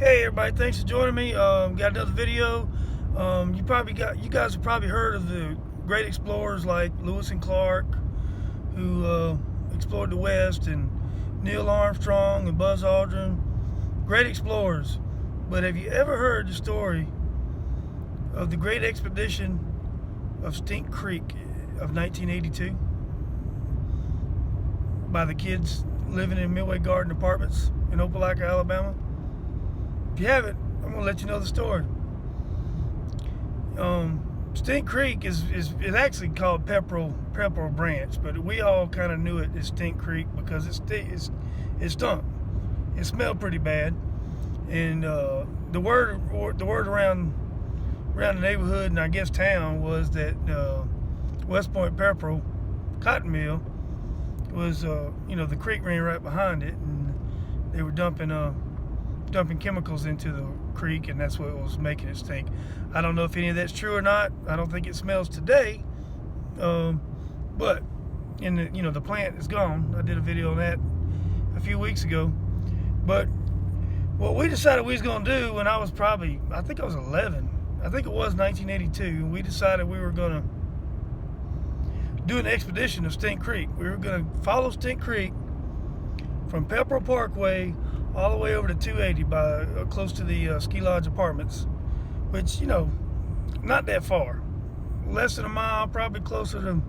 Hey everybody, thanks for joining me. Got another video. You guys have probably heard of the great explorers like Lewis and Clark, who explored the West, and Neil Armstrong and Buzz Aldrin. Great explorers. But have you ever heard the story of the great expedition of Stink Creek of 1982 by the kids living in Midway Garden Apartments in Opelika, Alabama? If you haven't, I'm going to let you know the story. Stink Creek is actually called Pepperell Branch, but we all kind of knew it as Stink Creek because it stunk. It smelled pretty bad, and the word around the neighborhood and I guess town was that West Point Pepperell cotton mill was the creek ran right behind it, and they were dumping chemicals into the creek, and that's what was making it stink. I don't know if any of that's true or not. I don't think it smells today, but the plant is gone. I did a video on that a few weeks ago. But what we decided we was gonna do when I think I was 11. I think it was 1982, and we decided we were gonna do an expedition of Stink Creek. We were gonna follow Stink Creek from Pepperell Parkway all the way over to 280 by close to the Ski Lodge Apartments, which, not that far. Less than a mile, probably closer to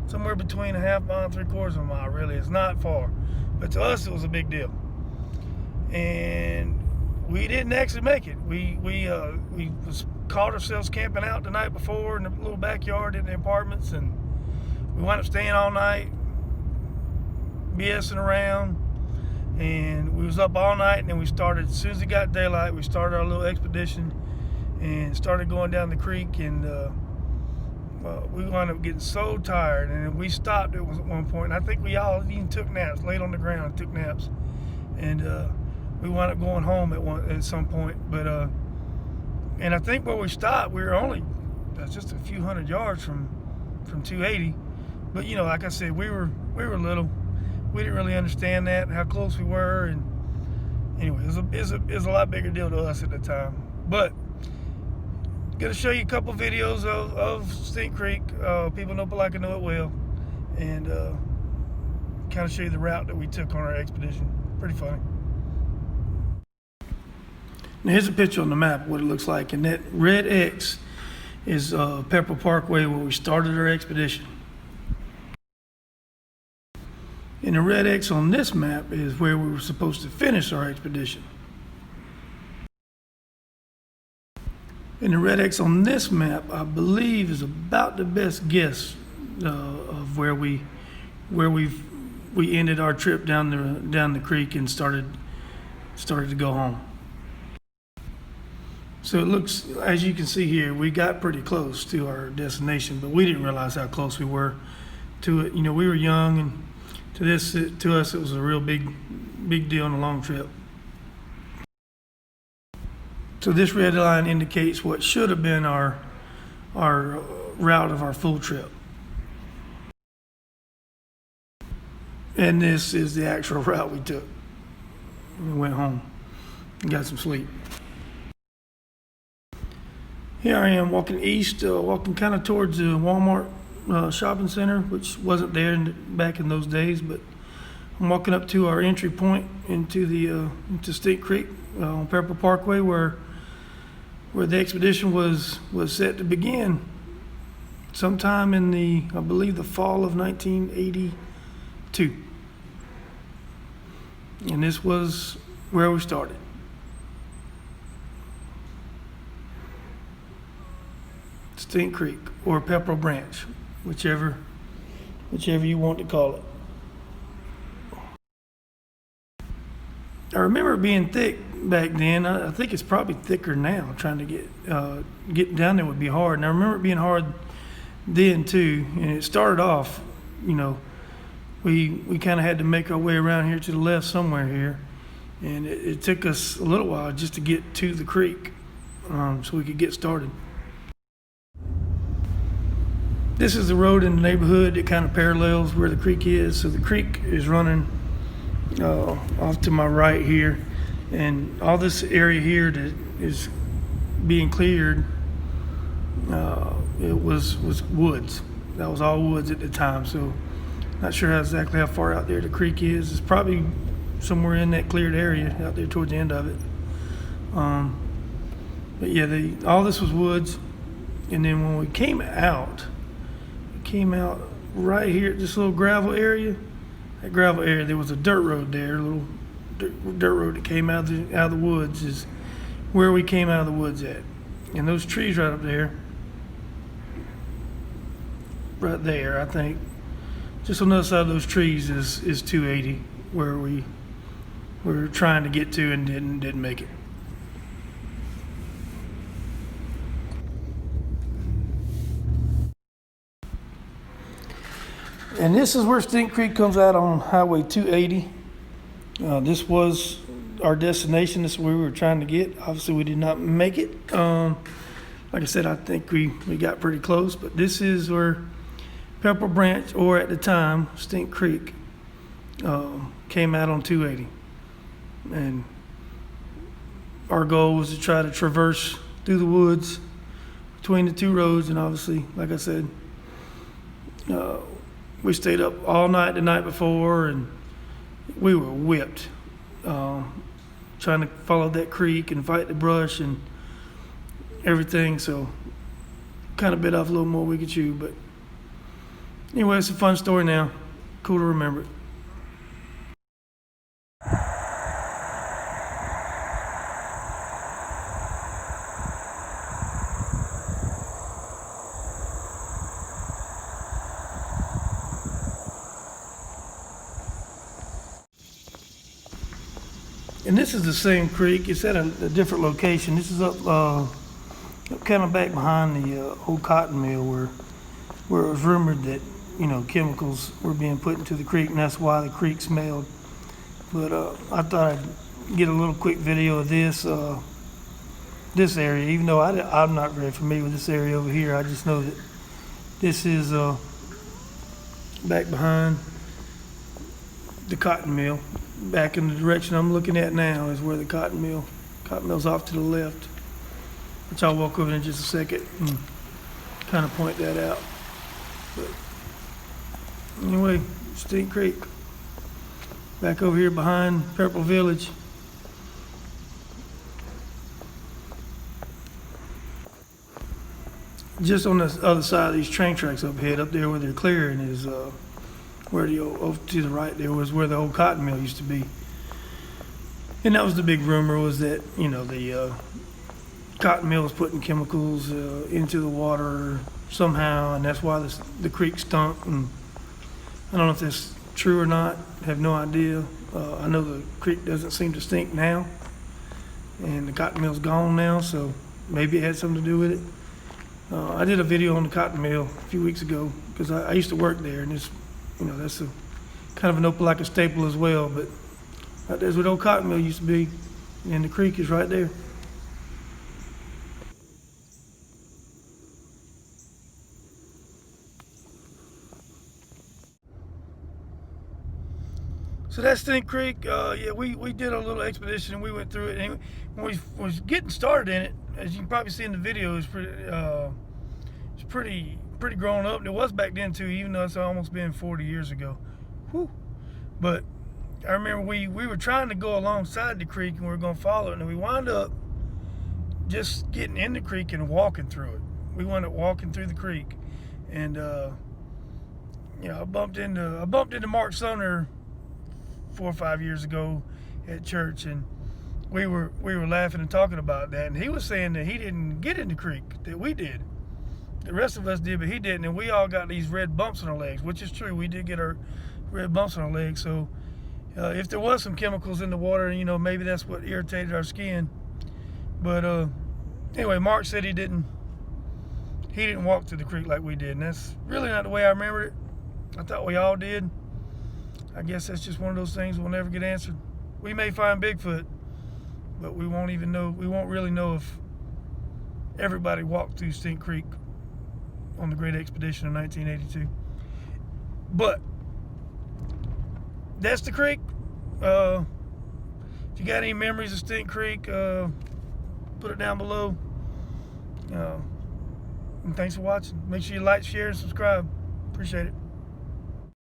somewhere between a half mile and 3/4 of a mile, really. It's not far. But to us, it was a big deal. And we didn't actually make it. We caught ourselves camping out the night before in the little backyard in the apartments, and we wound up staying all night, BSing around. And we was up all night, and then we started, as soon as it got daylight, we started our little expedition and started going down the creek, and we wound up getting so tired, and we stopped at one point, and I think we all even took naps, laid on the ground and took naps, and we wound up going home at some point. But and I think where we stopped, we were only just a few hundred yards from 280, but like I said, we were little. We didn't really understand that, how close we were, and anyway, it was a lot bigger deal to us at the time. But gonna show you a couple videos of Stink Creek. People in Opelika know it well, and kind of show you the route that we took on our expedition. Pretty funny. Now here's a picture on the map of what it looks like, and that red X is Pepperell Parkway, where we started our expedition. And the red X on this map is where we were supposed to finish our expedition. And the red X on this map, I believe, is about the best guess of where we ended our trip down the creek and started to go home. So it looks, as you can see here, we got pretty close to our destination, but we didn't realize how close we were to it. We were young, and to us, it was a real big deal on a long trip. So this red line indicates what should have been our route of our full trip. And this is the actual route we took. We went home and got some sleep. Here I am walking east, walking kind of towards the Walmart shopping center, which wasn't there back in those days, but I'm walking up to our entry point into Stink Creek on Pepperell Parkway, where the expedition was set to begin sometime in I believe the fall of 1982, and this was where we started. Stink Creek, or Pepperell Branch, whichever you want to call it. I remember it being thick back then. I think it's probably thicker now. Trying to get down there would be hard, and I remember it being hard then too. And it started off, we kind of had to make our way around here to the left somewhere here, and it took us a little while just to get to the creek, so we could get started. This is the road in the neighborhood that kind of parallels where the creek is. So the creek is running off to my right here, And all this area here that is being cleared, it was woods. That was all woods at the time. So not sure exactly how far out there the creek is. It's probably somewhere in that cleared area out there towards the end of it. But yeah, all this was woods. And then when we came out right here at this little gravel area. That gravel area, there was a dirt road there, a little dirt road that came out of the woods is where we came out of the woods at. And those trees right up there, I think, just on the other side of those trees is 280, where we were trying to get to and didn't make it. And this is where Stink Creek comes out on Highway 280. This was our destination. This is where we were trying to get. Obviously, we did not make it. Like I said, I think we got pretty close. But this is where Pepperell Branch, or at the time, Stink Creek, came out on 280. And our goal was to try to traverse through the woods between the two roads. And obviously, like I said, we stayed up all night the night before, and we were whipped trying to follow that creek and fight the brush and everything. So kind of bit off a little more we could chew. But anyway, it's a fun story now. Cool to remember it. And this is the same creek. It's at a different location. This is up kind of back behind the old cotton mill where it was rumored that, chemicals were being put into the creek, and that's why the creek smelled. But I thought I'd get a little quick video of this area, even though I'm not very familiar with this area over here. I just know that this is back behind the cotton mill. Back in the direction I'm looking at now is where the cotton mill's off to the left, which I'll walk over in just a second and kind of point that out. But anyway, Stink Creek, back over here behind Pepperell Village. Just on the other side of these train tracks up there where they're clearing is where over to the right there was where the old cotton mill used to be. And that was the big rumor, was that, the cotton mill was putting chemicals into the water somehow, and that's why the creek stunk. And I don't know if that's true or not. I have no idea. I know the creek doesn't seem to stink now, and the cotton mill's gone now, so maybe it had something to do with it. I did a video on the cotton mill a few weeks ago because I used to work there, and it's that's a kind of an Opelika staple as well. But right there's where the old cotton mill used to be, and the creek is right there. So that's Stink Creek. Yeah, we did a little expedition and we went through it. And when we was getting started in it, as you can probably see in the video, it's pretty grown up. And it was back then too, even though it's almost been 40 years ago. Whew. But I remember we were trying to go alongside the creek and we were going to follow it, and we wound up just getting in the creek and walking through it. We wound up walking through the creek, and I bumped into Mark Sumner 4 or 5 years ago at church, and we were laughing and talking about that, and he was saying that he didn't get in the creek, that we did. The rest of us did, but he didn't, and we all got these red bumps on our legs, which is true. We did get our red bumps on our legs. So if there was some chemicals in the water, maybe that's what irritated our skin. But anyway, Mark said he didn't walk through the creek like we did, and that's really not the way I remember it. I thought we all did. I guess that's just one of those things we'll never get answered. We may find Bigfoot, but we won't really know if everybody walked through Stink Creek on the Great Expedition of 1982. But that's the creek. If you got any memories of Stink Creek, put it down below. And thanks for watching. Make sure you like, share, and subscribe. Appreciate it.